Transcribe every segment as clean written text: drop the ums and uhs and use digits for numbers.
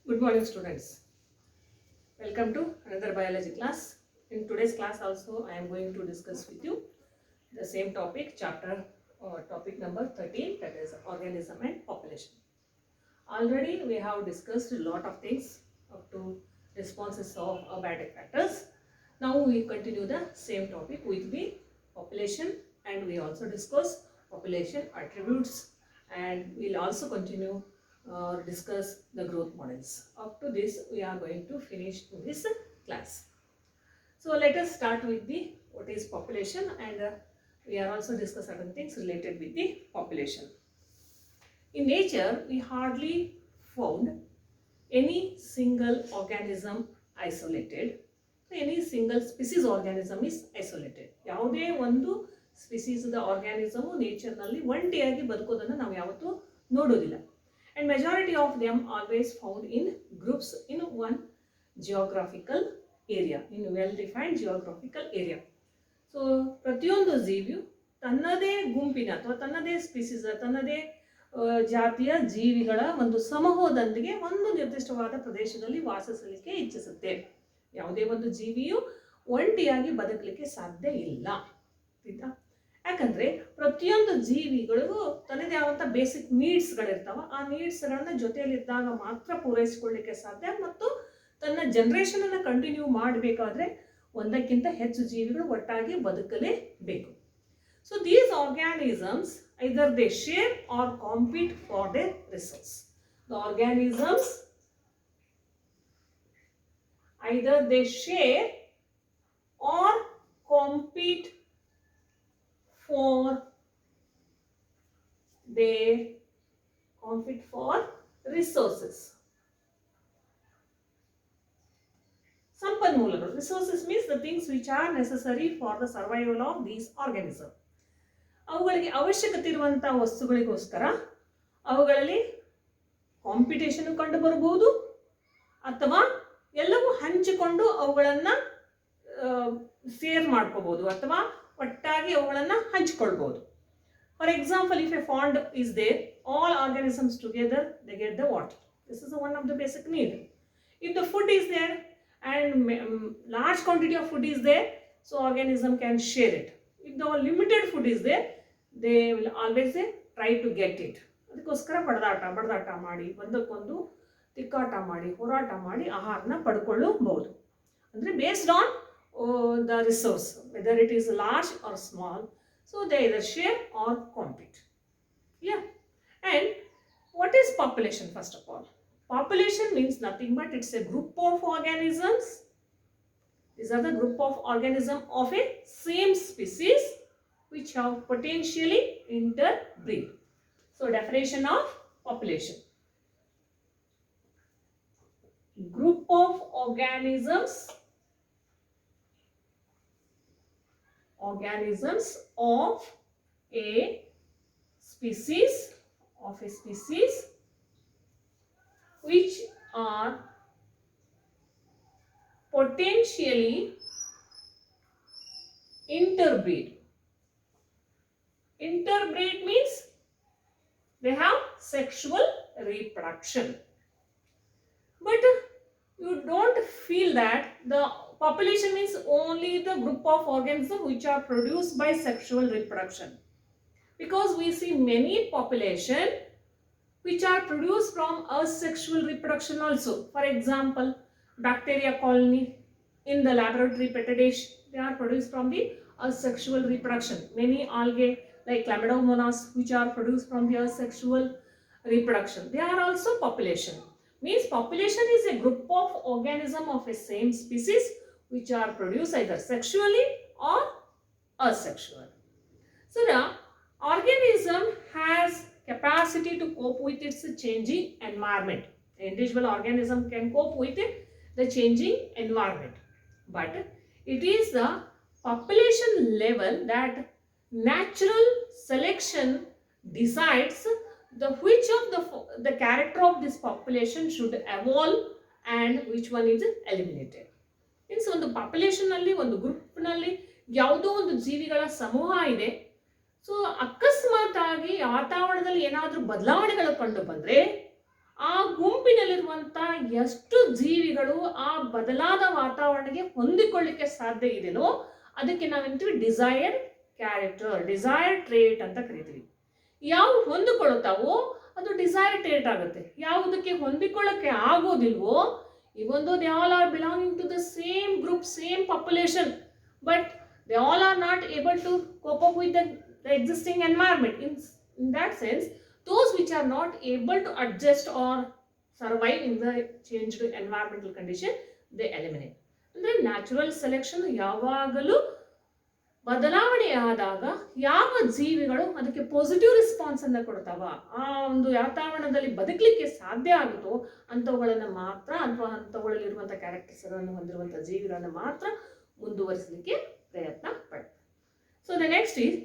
Good morning, students. Welcome to another biology class. In today's class also I am going to discuss with you the same topic, topic number 13, that is organism and population. Already we have discussed a lot of things up to responses of abiotic factors. Now we continue the same topic with the population, and we also discuss population attributes, and we'll also continue discuss the growth models. Up to this we are going to finish this class. So let us start with the what is population, and we are also discuss certain things related with the population. In nature, we hardly found any single organism isolated. Any single species organism is isolated. ಯಾವುದೇ ಒಂದು species organism ನೇಚರ್ನಲ್ಲಿ ಒಂಟಿಯಾಗಿ ಬದುಕೋದನ್ನು ನಾವು ಯಾವತ್ತೂ ನೋಡೋದಿಲ್ಲ. And majority of them always found in groups in one geographical area, in well-defined geographical area. So ಪ್ರತಿಯೊಂದು ಜೀವಿಯು ತನ್ನದೇ ಗುಂಪಿನ ಅಥವಾ ತನ್ನದೇ ಸ್ಪೀಸೀಸ್ ತನ್ನದೇ ಜಾತಿಯ ಜೀವಿಗಳ ಒಂದು ಸಮೂಹದೊಂದಿಗೆ ಒಂದು ನಿರ್ದಿಷ್ಟವಾದ ಪ್ರದೇಶದಲ್ಲಿ ವಾಸಿಸಲಿಕ್ಕೆ ಇಚ್ಛಿಸುತ್ತೆ. ಯಾವುದೇ ಒಂದು ಜೀವಿಯು ಒಂಟಿಯಾಗಿ ಬದುಕಲಿಕ್ಕೆ ಸಾಧ್ಯ ಇಲ್ಲ. ಯಾಕಂದ್ರೆ ಪ್ರತಿಯೊಂದು ಜೀವಿಗಳಿಗೂ ತನ್ನದೇ ಆದಂಥ ಬೇಸಿಕ್ ನೀಡ್ಸ್ಗಳಿರ್ತಾವ. ಆ ನೀಡ್ಸ್ಗಳನ್ನ ಜೊತೆಯಲ್ಲಿದ್ದಾಗ ಮಾತ್ರ ಪೂರೈಸಿಕೊಳ್ಳಲಿಕ್ಕೆ ಸಾಧ್ಯ, ಮತ್ತು ತನ್ನ ಜನರೇಷನ್ ಅನ್ನು ಕಂಟಿನ್ಯೂ ಮಾಡಬೇಕಾದ್ರೆ ಒಂದಕ್ಕಿಂತ ಹೆಚ್ಚು ಜೀವಿಗಳು ಒಟ್ಟಾಗಿ ಬದುಕಲೇಬೇಕು. So these organisms either they share or compete for their resource. The organisms either they share or compete for resources. ಸಂಪನ್ಮೂಲಗಳು. Resources means the things which are necessary for the survival of these organisms. ಅವುಗಳಿಗೆ ಅವಶ್ಯಕತೆ ಇರುವಂಥ ವಸ್ತುಗಳಿಗೋಸ್ಕರ ಅವುಗಳಲ್ಲಿ competition ಕಂಡು ಬರಬಹುದು, ಅಥವಾ ಎಲ್ಲವೂ ಹಂಚಿಕೊಂಡು ಅವುಗಳನ್ನು ಶೇರ್ ಮಾಡ್ಕೋಬಹುದು, ಅಥವಾ ಒಟ್ಟಾಗಿ ಅವುಗಳನ್ನು ಹಂಚಿಕೊಳ್ಬಹುದು. For example, if a pond is there, all organisms together they get the water. This is one of the basic need. If the food is there and large quantity of food is there, so organism can share it. If the limited food is there, they will always try to get it. ಅದಕ್ಕೋಸ್ಕರ ಬಡದಾಟ ಮಾಡಿ ಒಂದಕ್ಕೊಂದು ತಿಕ್ಕಾಟ ಮಾಡಿ ಹೋರಾಟ ಮಾಡಿ ಆಹಾರನ ಪಡ್ಕೊಳ್ಳಬಹುದು. ಅಂದರೆ based on the resource, whether it is large or small, so they either share or compete. Yeah. And what is population? First of all, population means nothing but it's a group of organisms. These are the group of organisms of a same species which have potentially interbreed. So definition of population: group of organisms of a species which are potentially interbreed. Interbreed means they have sexual reproduction. But you don't feel that the population means only the group of organisms which are produced by sexual reproduction, because we see many population which are produced from asexual reproduction also. For example, bacteria colony in the laboratory petri dish, they are produced from the asexual reproduction. Many algae like Chlamydomonas which are produced from the asexual reproduction, they are also population. Means population is a group of organisms of a same species which are produced either sexually or asexual. So the organism has capacity to cope with its changing environment. The individual organism can cope with the changing environment, but it is the population level that natural selection decides which of the character of this population should evolve and which one is eliminated. Means ಒಂದು ಪಾಪ್ಯುಲೇಷನಲ್ಲಿ, ಒಂದು ಗ್ರೂಪ್ನಲ್ಲಿ ಯಾವುದೋ ಒಂದು ಜೀವಿಗಳ ಸಮೂಹ ಇದೆ. So ಅಕಸ್ಮಾತ್ ಆಗಿ ವಾತಾವರಣದಲ್ಲಿ ಏನಾದರೂ ಬದಲಾವಣೆಗಳು ಕಂಡು ಬಂದರೆ ಆ ಗುಂಪಿನಲ್ಲಿರುವಂಥ ಎಷ್ಟು ಜೀವಿಗಳು ಆ ಬದಲಾದ ವಾತಾವರಣಕ್ಕೆ ಹೊಂದಿಕೊಳ್ಳಿಕ್ಕೆ ಸಾಧ್ಯ ಇದೆಯೋ ಅದಕ್ಕೆ ನಾವೆಂತೀವಿ ಡಿಸೈರ್ಡ್ ಕ್ಯಾರೆಕ್ಟರ್, ಡಿಸೈರ್ಡ್ ಟ್ರೇಟ್ ಅಂತ ಕರಿತೀವಿ. ಯಾವ ಹೊಂದಿಕೊಳ್ಳುತ್ತಾವೋ ಅದು ಡಿಸೈರ್ಡ್ ಟ್ರೇಟ್ ಆಗುತ್ತೆ. ಯಾವುದಕ್ಕೆ ಹೊಂದಿಕೊಳ್ಳಕ್ಕೆ ಆಗೋದಿಲ್ವೋ, even though they all are belonging to the same group, same population, but they all are not able to cope up with the existing environment. In that sense, those which are not able to adjust or survive in the changed environmental condition, they eliminate. ಅಂದರೆ natural selection ಯಾವಾಗಲೂ ಬದಲಾವಣೆ ಆದಾಗ ಯಾವ ಜೀವಿಗಳು ಅದಕ್ಕೆ positive response ಅನ್ನು ಕೊಡ್ತಾವ, ಆ ಒಂದು ವಾತಾವರಣದಲ್ಲಿ ಬದುಕಲಿಕ್ಕೆ ಸಾಧ್ಯ ಆಗುತ್ತೋ ಅಂಥವುಗಳನ್ನು ಮಾತ್ರ, ಅಥವಾ ಅಂಥವುಗಳಲ್ಲಿರುವಂಥ ಕ್ಯಾರೆಕ್ಟರ್ಸ್ಗಳನ್ನು ಹೊಂದಿರುವಂಥ ಜೀವಿಗಳನ್ನು ಮಾತ್ರ ಮುಂದುವರಿಸಲಿಕ್ಕೆ ಪ್ರಯತ್ನ ಪಡ್ತಾರೆ. So the next is,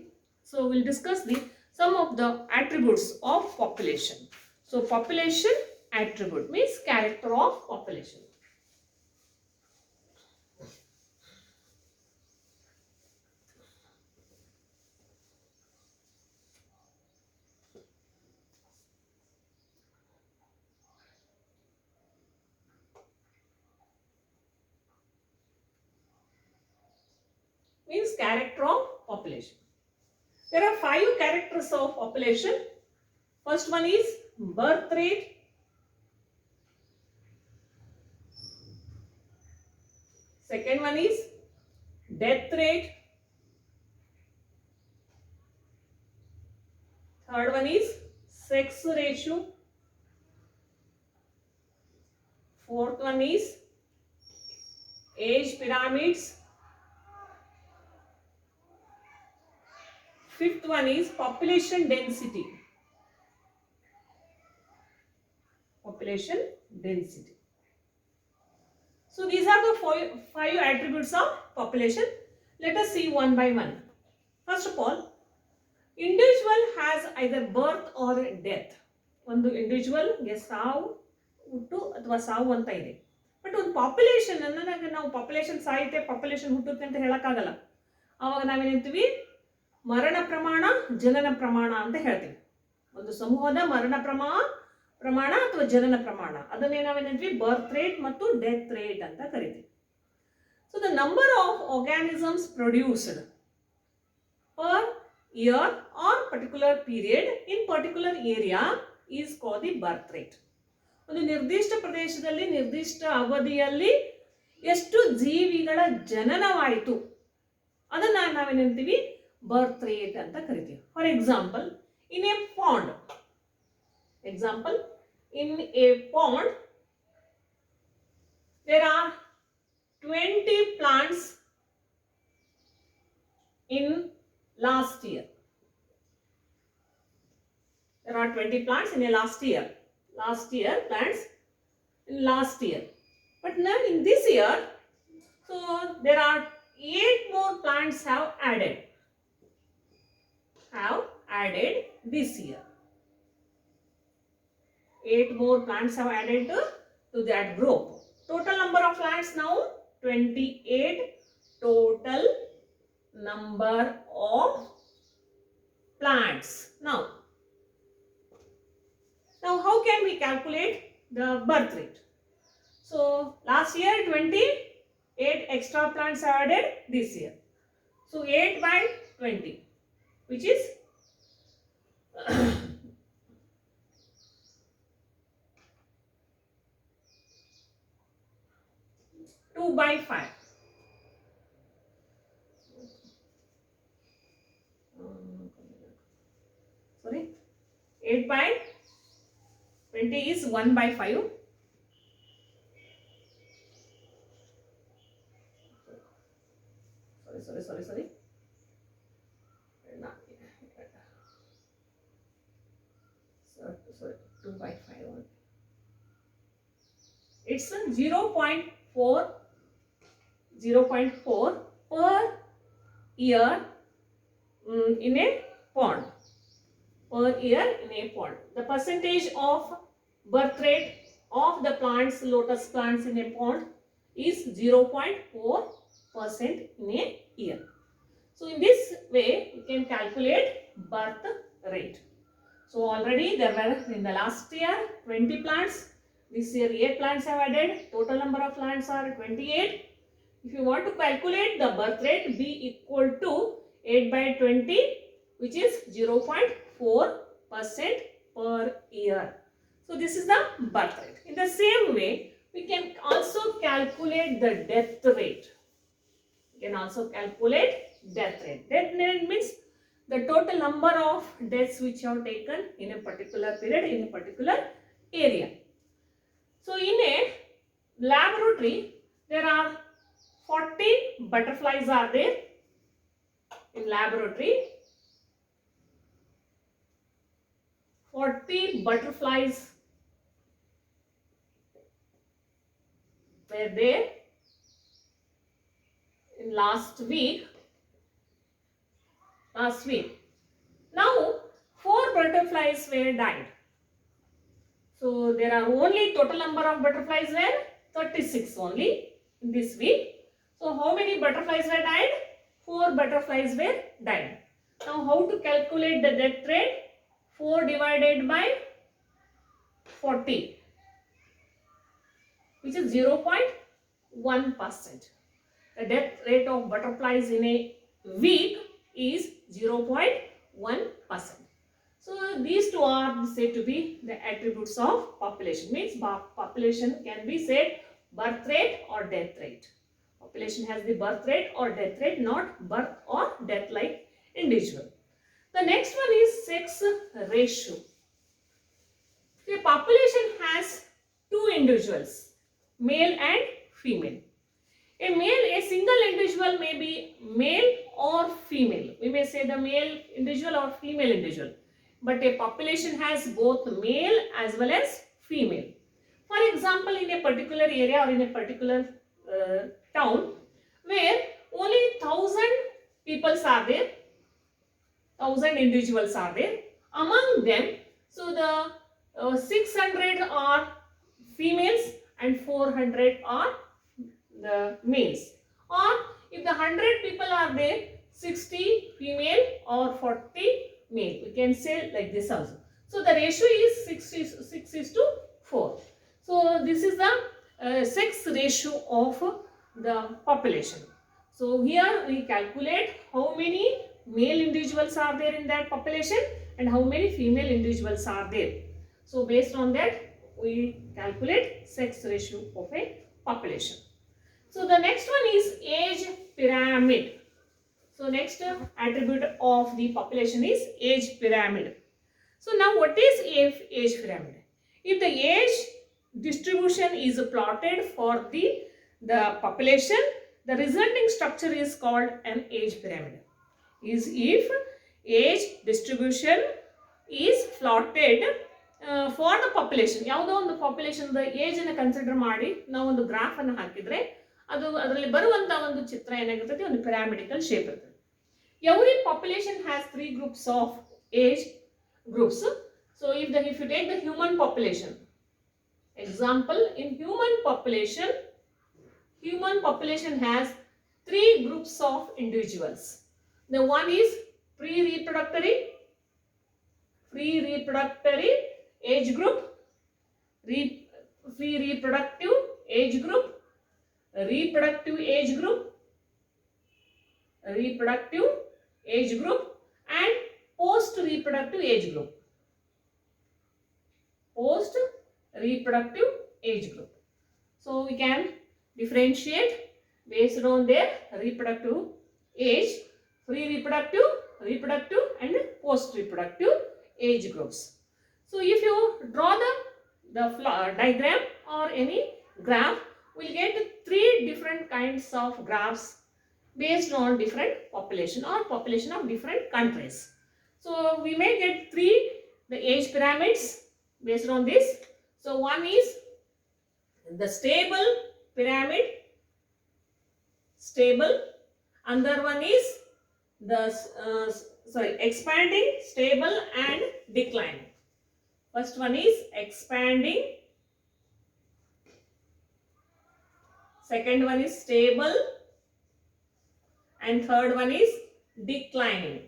so will discuss the some of the attributes of population. So population attribute means character of population. Means character of population. There are 5 characters of population. First one is birth rate. Second one is death rate. Third one is sex ratio. Fourth one is age pyramids. Fifth one is population density. Population density. So these are the 5 attributes of population. Let us see one by one. First of all, individual has either birth or death. ಒಂದು individual ಗೆ ಸಾವು ಹುಟ್ಟು ಅಥವಾ ಸಾವು ಅಂತ ಇದೆ. But ಒಂದು population ಅನ್ನ ನಾವು ಪಾಪ್ಯುಲೇಷನ್ ಸಾಯುತ್ತೆ, ಪಾಪ್ಯುಲೇಷನ್ ಹುಟ್ಟುತ್ತೆ ಅಂತ ಹೇಳಕ್ಕಾಗಲ್ಲ. ಆವಾಗ ನಾವೇನಂತೀವಿ, ಮರಣ ಪ್ರಮಾಣ, ಜನನ ಪ್ರಮಾಣ ಅಂತ ಹೇಳ್ತೀವಿ. ಒಂದು ಸಮೂಹದ ಮರಣ ಪ್ರಮಾಣ ಅಥವಾ ಜನನ ಪ್ರಮಾಣ, ಅದನ್ನೇ ನಾವೇನಂತೀವಿ ಬರ್ತ್ ರೇಟ್ ಮತ್ತು ಡೆತ್ ರೇಟ್ ಅಂತ ಕರಿತೀವಿ. So the number of organisms produced per year or particular period in particular area is called the birth rate. ಒಂದು ನಿರ್ದಿಷ್ಟ ಪ್ರದೇಶದಲ್ಲಿ ನಿರ್ದಿಷ್ಟ ಅವಧಿಯಲ್ಲಿ ಎಷ್ಟು ಜೀವಿಗಳ ಜನನವಾಯಿತು ಅದನ್ನ ನಾವೇನಂತೀವಿ birth rate ಅಂತ ಕರಿತೀವಿ. For example, in a pond, there are 20 plants in last year. There are 20 plants in a last year plants in last year. But now in this year, so there are 8 more plants have added this year. 8 more plants have added to that group. Total number of plants now 28. Total number of plants. Now how can we calculate the birth rate? So last year 28 extra plants are added this year. So 8 by 20, which is 2 by 5. Sorry, 8 by 20 is 1 by 5. Sorry. 2 by 5. It's 0.4 per year in a pond. The percentage of birth rate of the plants, lotus plants in a pond is 0.4% in a year. So in this way, you can calculate birth rate. So already there were in the last year 20 plants. This year 8 plants have added. Total number of plants are 28. If you want to calculate the birth rate, be equal to 8 by 20, which is 0.4% per year. So this is the birth rate. In the same way, we can also calculate the death rate. We can also calculate death rate. Death rate means the total number of deaths which have taken in a particular period in a particular area. So in a laboratory, there are 40 butterflies are there in laboratory. 40 butterflies were there in last week. Now 4 butterflies were died. So there are only total number of butterflies were 36 only in this week. So how many butterflies were died? 4 butterflies were died. Now how to calculate the death rate? 4 divided by 40, which is 0.1%. The death rate of butterflies in a week is 0.1%. So these two are said to be the attributes of population. Means population can be said birth rate or death rate. Population has the birth rate or death rate, not birth or death like individual. The next one is sex ratio. The population has 2 individuals, male and female. A single individual may be male or female. We may say the male individual or female individual. But a population has both male as well as female. For example, in a particular area or in a particular town where only 1,000 people are there, 1,000 individuals are there. Among them, so the 600 are females and 400 are the males. Or if the 100 people are there, 60 female or 40 male. We can say like this also. So the ratio is 6:4. So this is the sex ratio of the population. So here we calculate how many male individuals are there in that population and how many female individuals are there. So based on that we calculate sex ratio of a population. So the next one is age pyramid. So next attribute of the population is age pyramid. So now what is age pyramid? If the age distribution is plotted for the population, the resulting structure is called an age pyramid. Is if age distribution is plotted for the population. ಯಾವುದೋ ಒಂದು population age ಅನ್ನು consider ಮಾಡಿ ನಾವು ಒಂದು graph ಅನ್ನು ಹಾಕಿದ್ರೆ ಅದು ಅದರಲ್ಲಿ ಬರುವಂತ ಒಂದು ಚಿತ್ರ ಏನಾಗಿರ್ತದೆ, ಒಂದು ಪಿರಾಮಿಡಿಕಲ್ ಶೇಪ್ ಇರ್ತದೆ. Every population has 3 groups of age groups. So if you take the human population, example, in human population has 3 groups of individuals. The one is pre-reproductory age group, pre-reproductive age group, reproductive age group, and post-reproductive age group. So we can differentiate based on their reproductive age, pre-reproductive, reproductive and post-reproductive age groups. So if you draw the diagram or any graph, we'll get 3 different kinds of graphs based on different population or population of different countries. So we may get 3 the age pyramids based on this. So one is the stable pyramid, another one is the expanding, stable and declining. First one is expanding, second one is stable and third one is declining.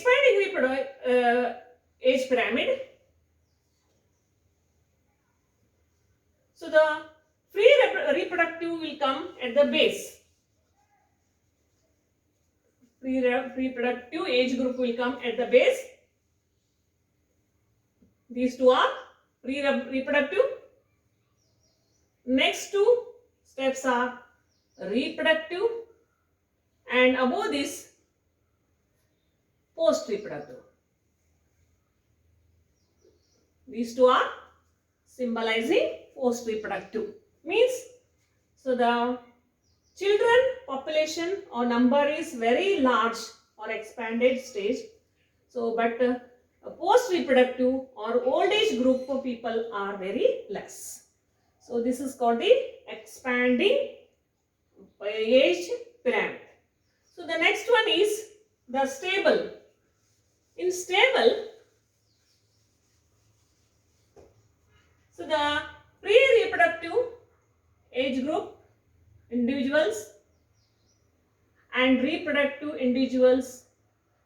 expanding age pyramid. So the reproductive will come at the base. Reproductive age group will come at the base. These two are reproductive. Next two steps are reproductive, and above this post-reproductive. These two are symbolizing post-reproductive. Means, so the children population or number is very large or expanded stage. So, but post-reproductive or old age group of people are very less. So, this is called the expanding age pyramid. So, the next one is the stable. In stable, so the pre-reproductive age group individuals and reproductive individuals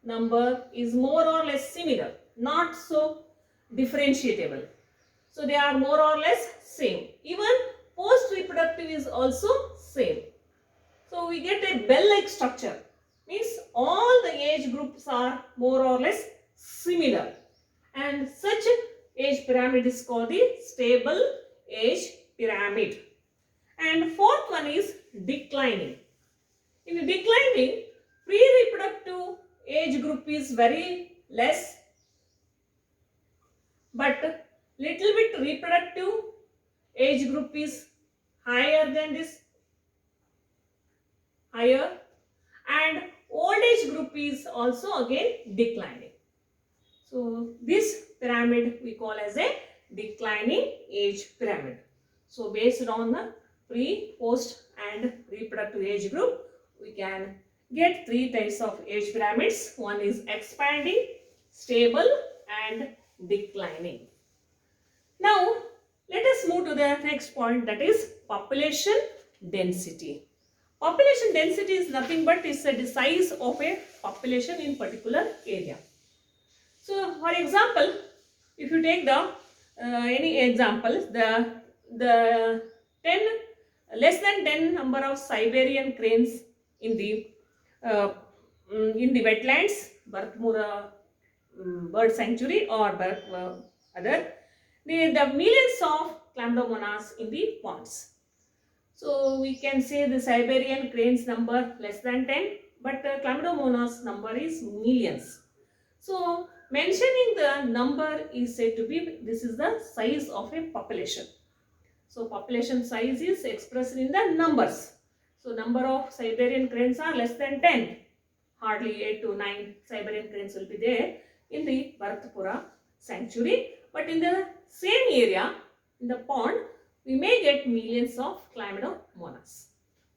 number is more or less similar, not so differentiable. So they are more or less same. Even post-reproductive is also same. So we get a bell-like structure. Means all the age groups are more or less similar. And such age pyramid is called the stable age pyramid. And fourth one is declining. In declining, pre-reproductive age group is very less, but little bit reproductive age group is higher than this, higher, and old age group is also again declining. So this pyramid we call as a declining age pyramid. So based on the pre, post and reproductive age group, we can get three types of age pyramids. One is expanding, stable and declining. Now let us move to the next point, that is population density. Population density is nothing but is the size of a population in particular area. So for example, if you take the any example, the 10 less than 10 number of Siberian cranes in the wetlands, Bharatpur bird sanctuary or other, the millions of Chlamydomonas in the ponds. So we can say the Siberian cranes number less than 10, but Chlamydomonas number is millions. So mentioning the number is said to be, this is the size of a population. So population size is expressed in the numbers. So number of Siberian cranes are less than 10. Hardly 8 to 9 Siberian cranes will be there in the Bharatpura sanctuary. But in the same area, in the pond, we may get millions of Chlamydomonas.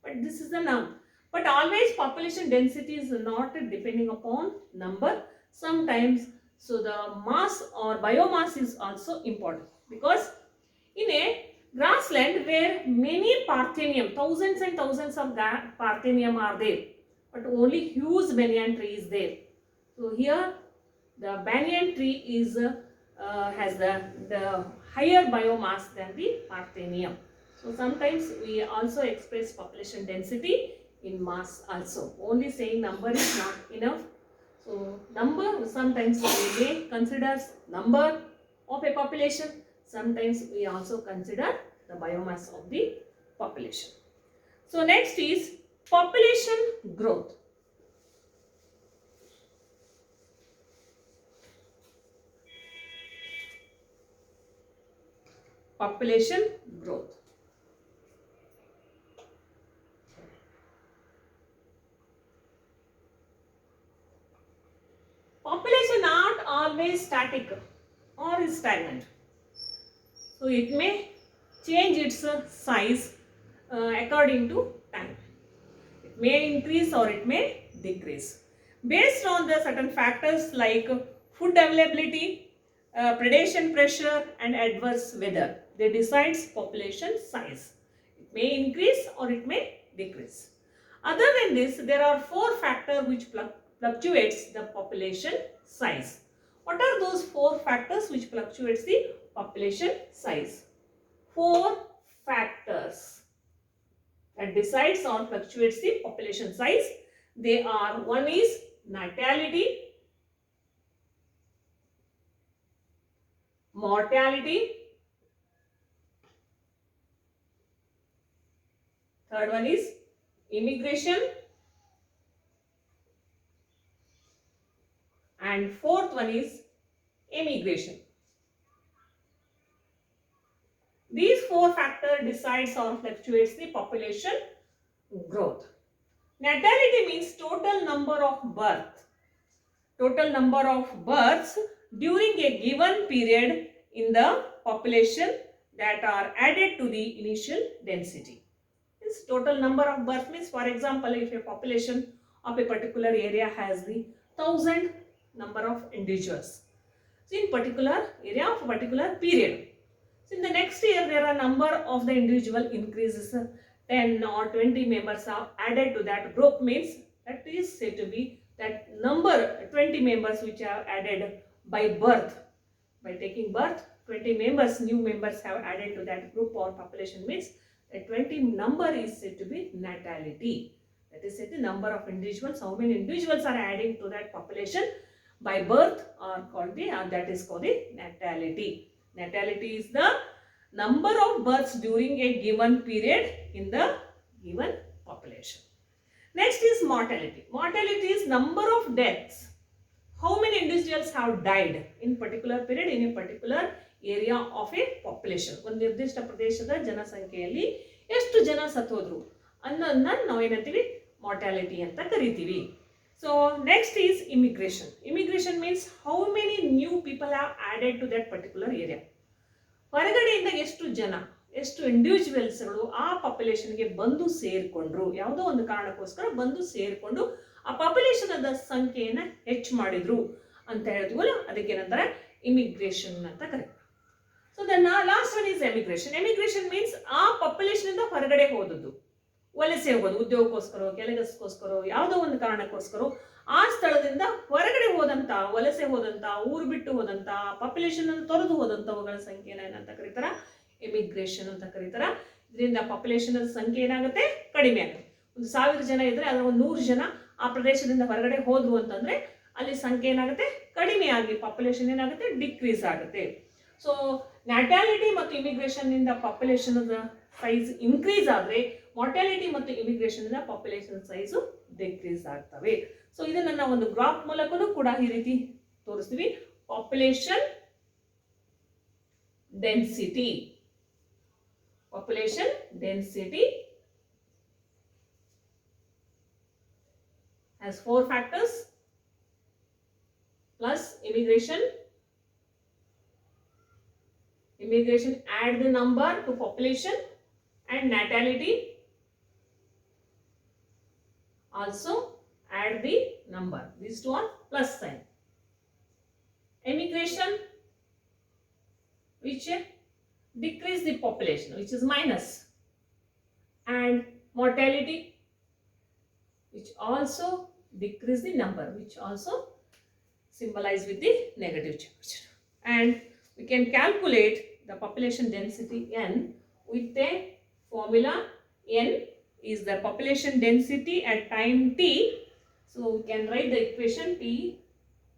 But this is the number. But always population density is not depending upon number. Sometimes, so the mass or biomass is also important. Because in a grassland where many Parthenium, thousands and thousands of Parthenium are there, but only huge banyan tree is there. So here the banyan tree is has the higher biomass than the Parthenium. So sometimes we also express population density in mass also. Only saying number is not enough. So number, sometimes we may consider number of a population. Sometimes we also consider the biomass of the population. So next is population growth. Population growth. Population not always static or stagnant. So it may change its size according to time. It may increase or it may decrease based on the certain factors like food availability, predation pressure and adverse weather. They decide population size. It may increase or it may decrease. Other than this, there are four factors which fluctuates the population size. What are those 4 factors which fluctuates the population size? 4 factors that decides or fluctuates the population size. They are, one is natality, mortality, third one is immigration, and fourth one is emigration. These 4 factors decides or fluctuates the population growth. Natality means total number of birth. Total number of births during a given period in the population that are added to the initial density. This total number of birth means, for example, if a population of a particular area has the 1000 number of individuals, so in particular area of a particular period, so in the next year there are number of the individual increases, 10 or 20 members are added to that group, means that is said to be that number 20 members which are added by birth, by taking birth 20 members, new members have added to that group or population, means the 20 number is said to be natality. That is said the number of individuals, how many individuals are adding to that population by birth are called the, that is called the natality. Natality is the number of births during a given period in the given population. Next is mortality. Mortality is number of deaths. How many individuals have died in particular period in a particular area of A population. ಒಂದು ನಿರ್ದಿಷ್ಟ ಪ್ರದೇಶದ ಜನಸಂಖ್ಯೆಯಲ್ಲಿ ಎಷ್ಟು ಜನ ಸತ್ತೋದ್ರು ಅನ್ನೋದನ್ನ ನಾವೇನಂತೀವಿ mortality ಅಂತ ಕರಿತೀವಿ. So next is immigration. Immigration means how many new people have added to that particular area. ಹೊರಗಡೆಯಿಂದ ಎಷ್ಟು ಜನ, ಎಷ್ಟು ಇಂಡಿವಿಜುವಲ್ಸ್ಗಳು ಆ ಪಾಪ್ಯುಲೇಷನ್ಗೆ ಬಂದು ಸೇರಿಕೊಂಡ್ರು, ಯಾವುದೋ ಒಂದು ಕಾರಣಕ್ಕೋಸ್ಕರ ಬಂದು ಸೇರಿಕೊಂಡು ಆ ಪಾಪ್ಯುಲೇಷನ್ ಸಂಖ್ಯೆಯನ್ನು ಹೆಚ್ಚು ಮಾಡಿದ್ರು ಅಂತ ಹೇಳ್ತೀವಲ್ಲ, ಅದಕ್ಕೆ ಏನಂತಾರೆ ಇಮಿಗ್ರೇಷನ್ ಅಂತ ಕರೀತಾರೆ. So the last one is emigration. Emigration means ಆ ಪಾಪ್ಯುಲೇಷನ್ ಇಂದ ಹೊರಗಡೆ ಹೋದದ್ದು, ವಲಸೆ ಹೋಗೋದು, ಉದ್ಯೋಗಕ್ಕೋಸ್ಕರ, ಕೆಲಸಕ್ಕೋಸ್ಕರ, ಯಾವುದೋ ಒಂದು ಕಾರಣಕ್ಕೋಸ್ಕರ ಆ ಸ್ಥಳದಿಂದ ಹೊರಗಡೆ ಹೋದಂತ, ವಲಸೆ ಹೋದಂತ, ಊರು ಬಿಟ್ಟು ಹೋದಂತ, ಪಾಪ್ಯುಲೇಷನ್ ಅನ್ನು ತೊರೆದು ಹೋದಂತವುಗಳ ಸಂಖ್ಯೆನ ಏನಂತ ಕರೀತಾರ, ಎಮಿಗ್ರೇಷನ್ ಅಂತ ಕರೀತಾರ. ಇದರಿಂದ ಪಾಪ್ಯುಲೇಷನ್ ಸಂಖ್ಯೆ ಏನಾಗುತ್ತೆ, ಕಡಿಮೆ ಆಗುತ್ತೆ. ಒಂದು 1000 ಜನ ಇದ್ರೆ ಅದರ ಒಂದು 100 ಜನ ಆ ಪ್ರದೇಶದಿಂದ ಹೊರಗಡೆ ಹೋದ್ರು ಅಂತಂದ್ರೆ ಅಲ್ಲಿ ಸಂಖ್ಯೆ ಏನಾಗುತ್ತೆ, ಕಡಿಮೆ ಆಗಿ ಪಾಪ್ಯುಲೇಷನ್ ಏನಾಗುತ್ತೆ, ಡಿಕ್ರೀಸ್ ಆಗುತ್ತೆ. ಸೊ ನ್ಯಾಟಾಲಿಟಿ ಮತ್ತು ಇಮಿಗ್ರೇಷನ್ ಇಂದ ಪಾಪ್ಯುಲೇಷನ್ ಸೈಜ್ ಇನ್ಕ್ರೀಸ್ ಆದ್ರೆ, ಮಾರ್ಟಾಲಿಟಿ ಮತ್ತು ಇಮಿಗ್ರೇಷನ್ ಇಂದ ಪಾಪ್ಯುಲೇಷನ್ ಸೈಜ್ ಡಿಕ್ರೀಸ್ ಆಗ್ತವೆ. ಸೊ ಇದನ್ನ ನಾವು ಒಂದು ಗ್ರಾಫ್ ಮೂಲಕನೂ ಕೂಡ ಈ ರೀತಿ ತೋರಿಸ್ತೀವಿ. Population density, population density has 4 factors plus immigration. Immigration add the number to population, and natality also add the number. These two are plus sign. Immigration which decrease the population, which is minus, and mortality which also decrease the number, which also symbolize with the negative charge. And we can calculate the population density n with a formula. N is the population density at time t. So we can write the equation t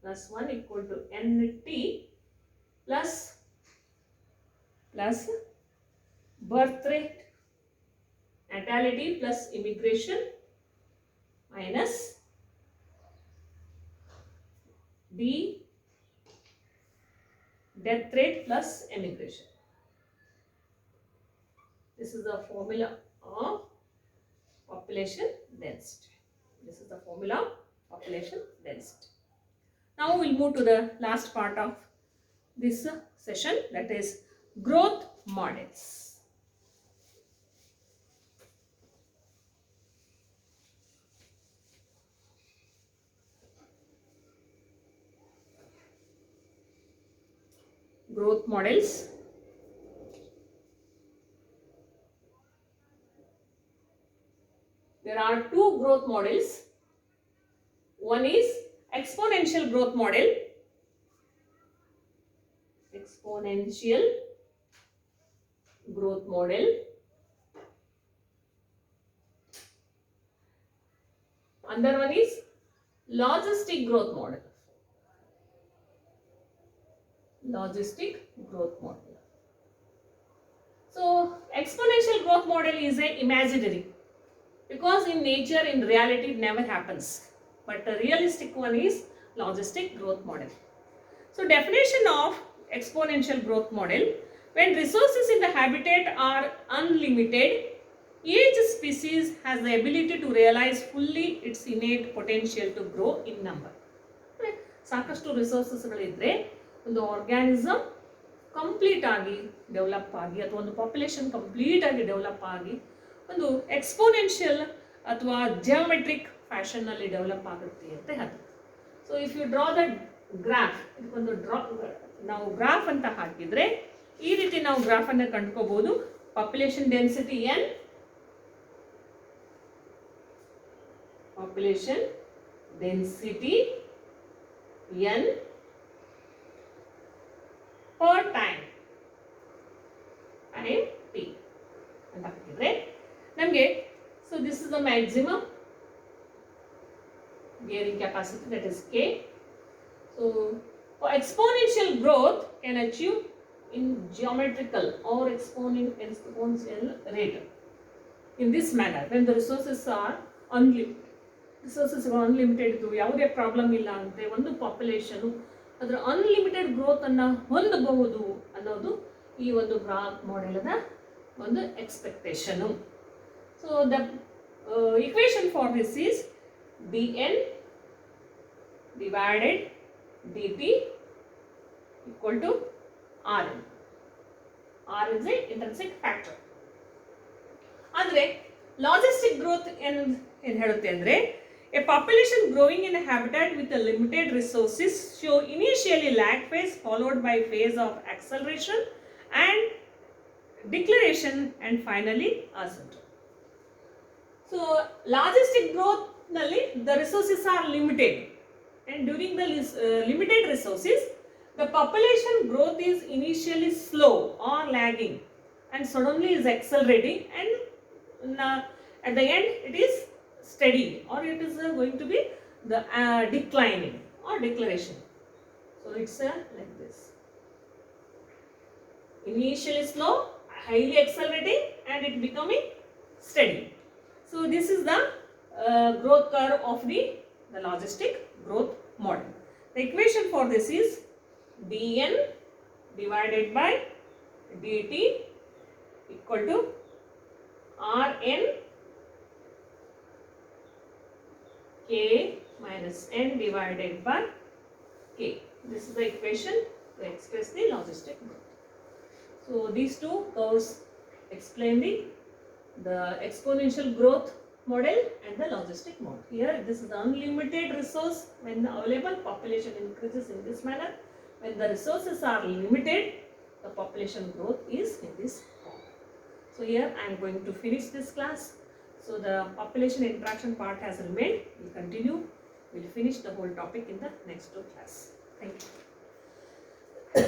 plus 1 equal to nt plus birth rate, natality plus immigration minus the death rate plus immigration. This is the formula of population density. This is the formula of population density. Now we will move to the last part of this session, that is growth models. Growth models. There are 2 growth models. One is exponential growth model. Exponential growth model. Another one is logistic growth model. Logistic growth model. So exponential growth model is a imaginary, because in nature, in reality, it never happens. But the realistic one is logistic growth model. So definition of exponential growth model: when resources in the habitat are unlimited, each species has the ability to realize fully its innate potential to grow in number. ಸಾಕಷ್ಟು ರಿಸೋರ್ಸಸ್ಗಳಿದ್ರೆ ಒಂದು organism complete ಆಗಿ develop ಆಗಿ, ಅಥವಾ ಒಂದು population complete ಆಗಿ develop ಆಗಿ ಒಂದು exponential ಅಥವಾ ಜಿಯೋಮೆಟ್ರಿಕ್ ಫ್ಯಾಷನ್ನಲ್ಲಿ ಡೆವಲಪ್ ಆಗುತ್ತೆ ಅಂತ ಹೇಳ್ತಾರೆ. So if you draw the graph, ಇದಕ್ಕೊಂದು ನಾವು ಗ್ರಾಫ್ ಅಂತ ಹಾಕಿದರೆ ಈ ರೀತಿ ನಾವು ಗ್ರಾಫನ್ನು ಕಂಡುಕೋಬಹುದು. Population density n, population density n per time t ಅಂತ ಹಾಕಿದ್ರೆ ನಮಗೆ, so this is the maximum bearing capacity, that is k. So for exponential growth can achieve in geometrical or exponential rate in this manner when the resources are unlimited. Resources unlimited ಇದ್ದು ಯಾವುದೇ problem ಇಲ್ಲ ಅಂತೆ ಒಂದು population ಅದರ unlimited ಗ್ರೋತನ್ನು ಹೊಂದಬಹುದು ಅನ್ನೋದು ಈ ಒಂದು ಗ್ರಾಫ್ ಮಾಡೆಲ್ನ ಒಂದು expectation. So the equation for this is dn divided dt equal to rn. r is a intrinsic factor. ಅಂದರೆ ಲಾಜಿಸ್ಟಿಕ್ ಗ್ರೋತ್ ಏನು ಹೇಳುತ್ತೆ ಅಂದರೆ, a population growing in a habitat with a limited resources show initially lag phase followed by phase of acceleration and declaration and finally ascent. So logistic growth nalli the resources are limited, and during the limited resources the population growth is initially slow or lagging and suddenly is accelerating, and at the end it is steady, or it is going to be the declining or declaration. So it's like this: initially slow, highly accelerating, and it becoming steady. So this is the growth curve of the logistic growth model. The equation for this is dn divided by dt equal to rn k minus n divided by k. This is the equation to express the logistic growth. So these two curves explain the exponential growth model and the logistic model. Here this is the unlimited resource. When the available population increases in this manner, when the resources are limited, the population growth is in this form. So here I am going to finish this class. So the population interaction part has remained. We'll continue. We'll finish the whole topic in the next class. Thank you.